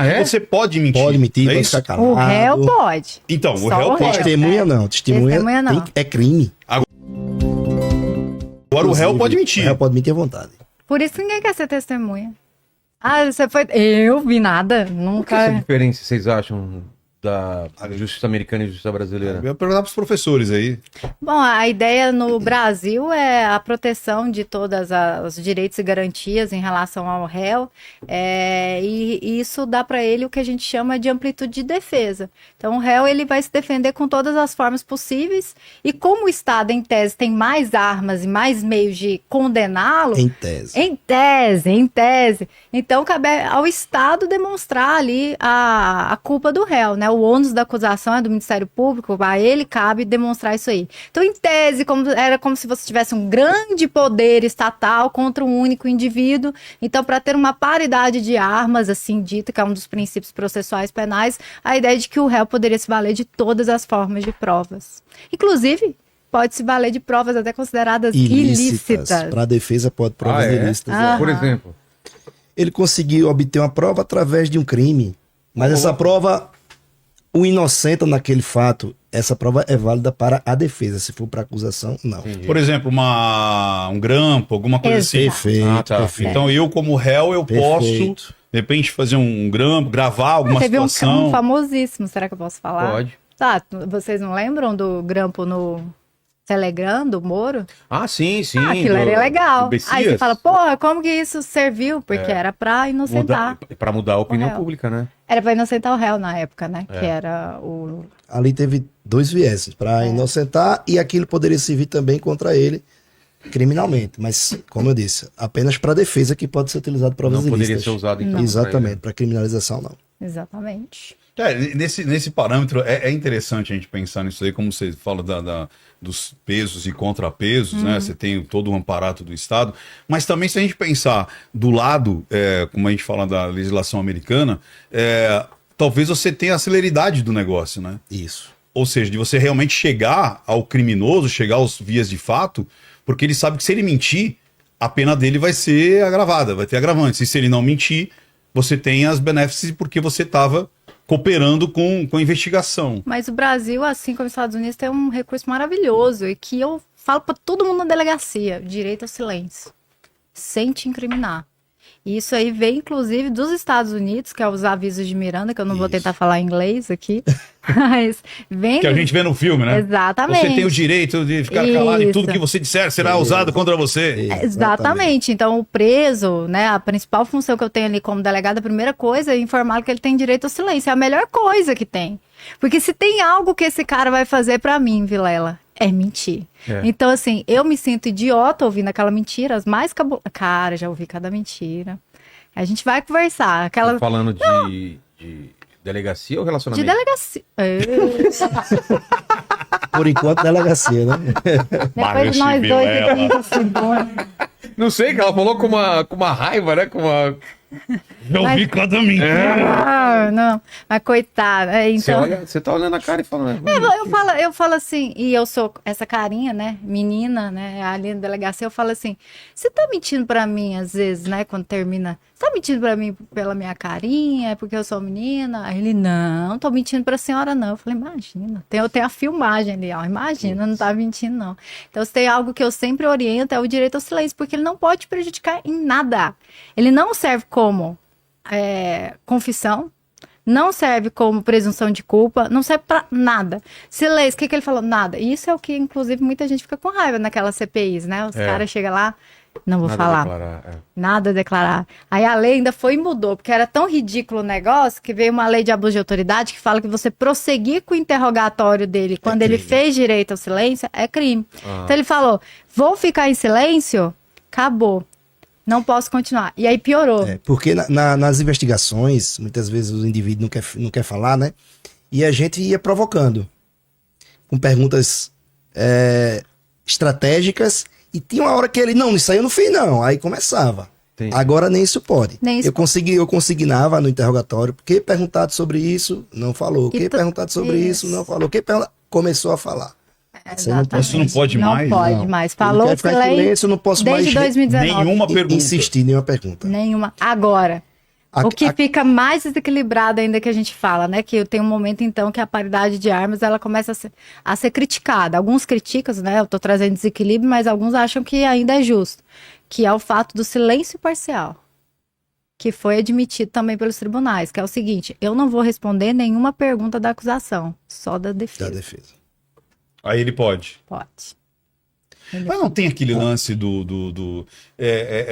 Ah, é? Você pode mentir. Pode mentir, é pode isso? ficar calado. O réu pode. Então, o Só réu o pode. réu. Testemunha não. Testemunha não. É crime. Agora o réu pode O mentir. réu pode mentir à vontade. Por isso que ninguém quer ser testemunha. Ah, você foi... Eu vi nada. Qual que é Nunca... essa diferença, vocês acham, da justiça americana e justiça brasileira? Eu ia perguntar pros professores aí. Bom, a ideia no Brasil é a proteção de todos os direitos e garantias em relação ao réu, e isso dá para ele o que a gente chama de amplitude de defesa. Então, o réu ele vai se defender com todas as formas possíveis, e como o Estado, em tese, tem mais armas e mais meios de condená-lo... Em tese. Em tese. Então, cabe ao Estado demonstrar ali a culpa do réu, né? O ônus da acusação é do Ministério Público, a ele cabe demonstrar isso aí. Então, em tese, era como se você tivesse um grande poder estatal contra um único indivíduo. Então, para ter uma paridade de armas, assim dita, que é um dos princípios processuais penais, a ideia de que o réu poderia se valer de todas as formas de provas. Inclusive, pode se valer de provas até consideradas ilícitas. Para a defesa, pode provas ilícitas. Por exemplo? Ele conseguiu obter uma prova através de um crime, mas essa prova o inocenta naquele fato, essa prova é válida para a defesa. Se for para acusação, não. Entendi. Por exemplo, um grampo, alguma coisa assim. Perfeito, Ah, tá. perfeito. Então eu, como réu, eu posso, de repente, fazer um grampo, gravar alguma Teve situação. um famosíssimo, será que eu posso falar? Pode. Tá, vocês não lembram do grampo no Telegram, do Moro? Ah, sim. Aquilo era legal. do Bessias. Aí você fala, porra, como que isso serviu? Porque era pra inocentar. Para mudar a opinião réu. pública, né? Era pra inocentar o réu na época, né? Que era o... Ali teve dois vieses, para inocentar e aquilo poderia servir também contra ele criminalmente. Mas, como eu disse, apenas para defesa que pode ser utilizado provas Não poderia ilícitas. ser usado, então. Exatamente, para criminalização não. Exatamente. Nesse parâmetro, é interessante a gente pensar nisso aí, como você fala dos pesos e contrapesos, né? Você tem todo um aparato do Estado, mas também se a gente pensar do lado, como a gente fala da legislação americana, talvez você tenha a celeridade do negócio, né? Isso. Ou seja, de você realmente chegar ao criminoso, chegar aos vias de fato, porque ele sabe que se ele mentir, a pena dele vai ser agravada, vai ter agravante. E se ele não mentir, você tem as benefícios porque você estava cooperando com a investigação. Mas o Brasil, assim como os Estados Unidos, tem um recurso maravilhoso e que eu falo pra todo mundo na delegacia, direito ao silêncio, sem te incriminar. E isso aí vem, inclusive, dos Estados Unidos, que é os avisos de Miranda, que eu não vou tentar falar inglês aqui, mas vem... Que a gente vê no filme, né? Exatamente. Você tem o direito de ficar calado e tudo que você disser será usado contra você. Exatamente. Então, o preso, né, a principal função que eu tenho ali como delegada, a primeira coisa é informar que ele tem direito ao silêncio. É a melhor coisa que tem. Porque se tem algo que esse cara vai fazer pra mim, Vilela, é mentir. Então, assim, eu me sinto idiota ouvindo aquela mentira, as mais Cara, já ouvi cada mentira. A gente vai conversar. Aquela... Tá falando de delegacia ou relacionamento? De delegacia. Por enquanto, delegacia, né? Depois esse nós dois Vilela. aqui no segundo. Não sei, que ela falou com uma raiva, né? Com uma... Já ouvi cada mentira. Não, mas coitada. Então... Você tá olhando a cara e falando... Eu falo assim, e eu sou essa carinha, né, menina, né, ali na delegacia, eu falo assim, você tá mentindo pra mim, às vezes, né, quando termina, você tá mentindo pra mim pela minha carinha, é porque eu sou menina? Aí ele, não, tô mentindo pra senhora não. Eu falei, imagina, eu tenho a filmagem ali, ó, imagina, não tá mentindo não. Então, se tem algo que eu sempre oriento, é o direito ao silêncio, porque ele não pode te prejudicar em nada. Ele não serve como confissão, não serve como presunção de culpa, não serve pra nada. Silêncio, o que ele falou? Nada. E isso é o que, inclusive, muita gente fica com raiva naquelas CPIs, né? Os caras chegam lá, não vou falar. Nada a declarar. Aí a lei ainda foi e mudou, porque era tão ridículo o negócio que veio uma lei de abuso de autoridade que fala que você prosseguir com o interrogatório dele quando ele fez direito ao silêncio é crime. Então ele falou, vou ficar em silêncio, acabou. Não posso continuar. E aí piorou. Porque nas investigações, muitas vezes o indivíduo não quer falar, né? E a gente ia provocando. Com perguntas estratégicas. E tinha uma hora que ele, não, isso aí eu não fiz não. Aí começava. Entendi. Agora nem isso pode. Nem isso eu consignava no interrogatório. Porque perguntado sobre isso, não falou. Que perguntado sobre isso, não falou. Começou a falar. Isso não pode mais? Não pode mais. Falou silêncio, eu não posso desde mais 2019. Nenhuma pergunta. Insistir, nenhuma pergunta. Nenhuma. Agora, O que fica mais desequilibrado ainda que a gente fala, né? Que tem um momento, então, que a paridade de armas, ela começa a ser criticada. Alguns criticam, né? Eu tô trazendo desequilíbrio, mas alguns acham que ainda é justo. Que é o fato do silêncio parcial. Que foi admitido também pelos tribunais. Que é o seguinte, eu não vou responder nenhuma pergunta da acusação. Só da defesa. Da defesa. Aí ele pode. Pode. Mas não tem aquele lance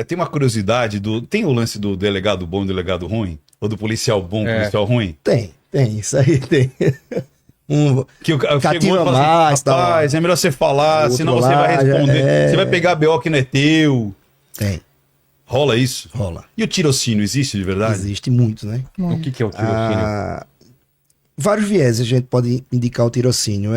tem uma curiosidade tem o lance do delegado bom e delegado ruim? Ou do policial bom e policial ruim? Tem, isso aí tem. Que o cara cativa chegou mais, assim, rapaz, é melhor você falar, senão você vai responder. Você vai pegar BO que não é teu. Tem. Rola isso? Rola. E o tirocínio existe de verdade? Existe muito, né? O que é o tirocínio? Vários viés a gente pode indicar o tirocínio.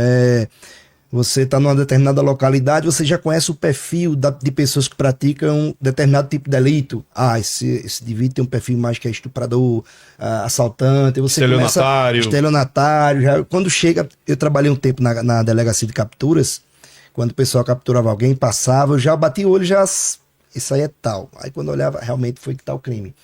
Você está numa determinada localidade, você já conhece o perfil de pessoas que praticam um determinado tipo de delito. Esse indivíduo tem um perfil mais que é estuprador, assaltante. Você estelionatário. Estelionatário. Quando chega, eu trabalhei um tempo na delegacia de capturas, quando o pessoal capturava alguém, passava, eu já bati o olho, isso aí é tal. Aí quando eu olhava, realmente foi que tal crime.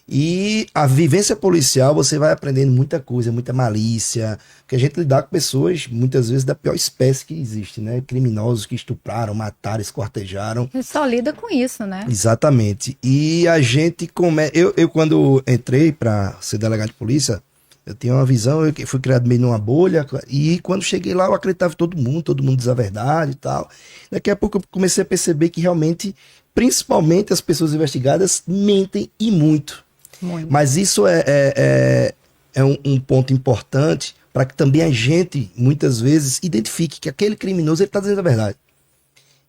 E a vivência policial, você vai aprendendo muita coisa, muita malícia, porque a gente lidar com pessoas, muitas vezes, da pior espécie que existe, né? Criminosos que estupraram, mataram, esquartejaram. Você só lida com isso, né? Exatamente. E a gente eu quando entrei para ser delegado de polícia, eu tinha uma visão, eu fui criado meio numa bolha, e quando cheguei lá eu acreditava em todo mundo diz a verdade e tal. Daqui a pouco eu comecei a perceber que realmente, principalmente as pessoas investigadas, mentem e muito. Muito. Mas isso é um ponto importante para que também a gente, muitas vezes, identifique que aquele criminoso está dizendo a verdade.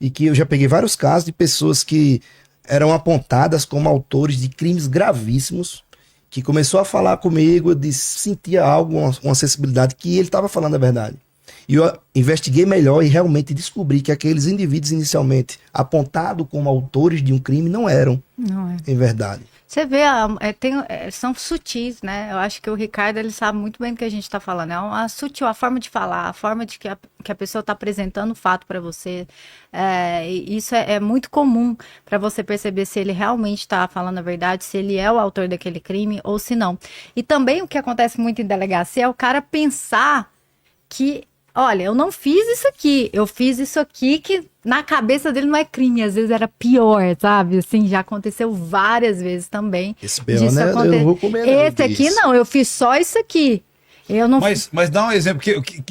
E que eu já peguei vários casos de pessoas que eram apontadas como autores de crimes gravíssimos, que começou a falar comigo, eu sentia algo, uma sensibilidade, que ele estava falando a verdade. E eu investiguei melhor e realmente descobri que aqueles indivíduos inicialmente apontados como autores de um crime não eram, em verdade. Você vê, são sutis, né? Eu acho que o Ricardo, ele sabe muito bem do que a gente está falando. É uma sutil, a forma de falar, a forma de que a pessoa está apresentando o fato para você. Isso é muito comum para você perceber se ele realmente está falando a verdade, se ele é o autor daquele crime ou se não. E também o que acontece muito em delegacia é o cara pensar que, olha, eu não fiz isso aqui, eu fiz isso aqui que na cabeça dele não é crime, às vezes era pior, sabe? Assim, já aconteceu várias vezes também. Esse pior, né? Eu não vou comer esse aqui não, eu fiz só isso aqui. Eu não mas dá um exemplo,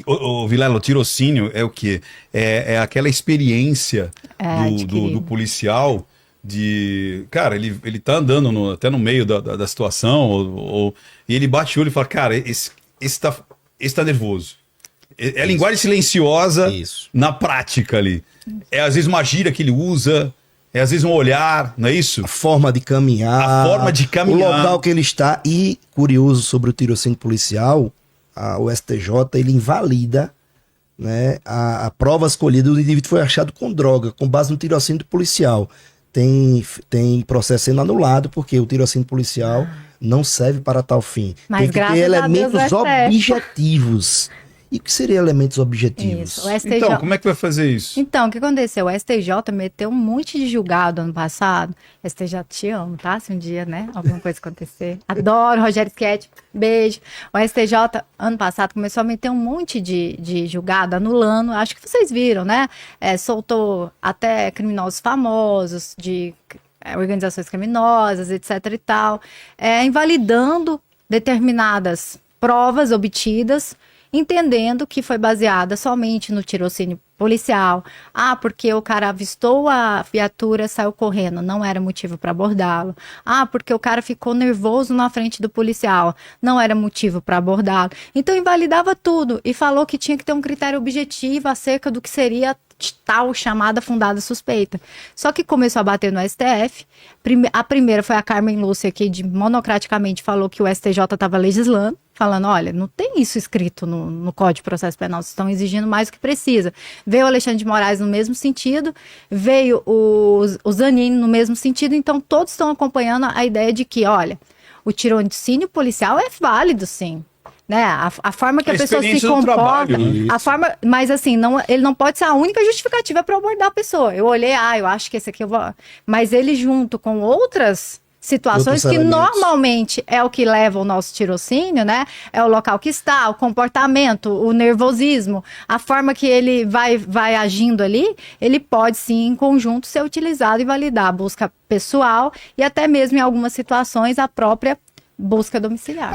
o Vilela, o tirocínio é o quê? É aquela experiência do policial de... Cara, ele tá andando até no meio da situação, e ele bate o olho e fala, cara, esse tá nervoso. É a linguagem silenciosa na prática ali. É às vezes uma gíria que ele usa, é às vezes um olhar, não é isso? A forma de caminhar. O local que ele está. E, curioso sobre o tirocínio policial, o STJ, ele invalida, né, a prova escolhida do indivíduo foi achado com droga, com base no tirocínio policial. Tem processo sendo anulado, porque o tirocínio policial não serve para tal fim. Mas tem que ter elementos objetivos. E o que seriam elementos objetivos? Isso, STJ... Então, como é que vai fazer isso? Então, o que aconteceu? O STJ meteu um monte de julgado ano passado. STJ, te amo, tá? Se um dia, né, alguma coisa acontecer. Adoro, Rogério Schietti, beijo. O STJ, ano passado, começou a meter um monte de julgado, anulando. Acho que vocês viram, né? Soltou até criminosos famosos, de organizações criminosas, etc e tal. Invalidando determinadas provas obtidas, entendendo que foi baseada somente no tirocínio policial. Porque o cara avistou a viatura, saiu correndo, não era motivo para abordá-lo. Porque o cara ficou nervoso na frente do policial, não era motivo para abordá-lo. Então invalidava tudo e falou que tinha que ter um critério objetivo acerca do que seria tal chamada fundada suspeita. Só que começou a bater no STF. A primeira foi a Carmen Lúcia, que monocraticamente falou que o STJ estava legislando, falando, olha, não tem isso escrito no Código de Processo Penal, vocês estão exigindo mais do que precisa. Veio o Alexandre de Moraes no mesmo sentido, veio o Zanin no mesmo sentido, então todos estão acompanhando a ideia de que, olha, o tirocínio policial é válido, sim. Né? A forma que a pessoa se comporta, a forma, mas assim, ele não pode ser a única justificativa para abordar a pessoa. Eu olhei, eu acho que esse aqui eu vou... Mas ele junto com outras situações que normalmente é o que leva o nosso tirocínio, né? É o local que está, o comportamento, o nervosismo, a forma que ele vai agindo ali, ele pode sim, em conjunto, ser utilizado e validar a busca pessoal e até mesmo em algumas situações a própria busca domiciliar.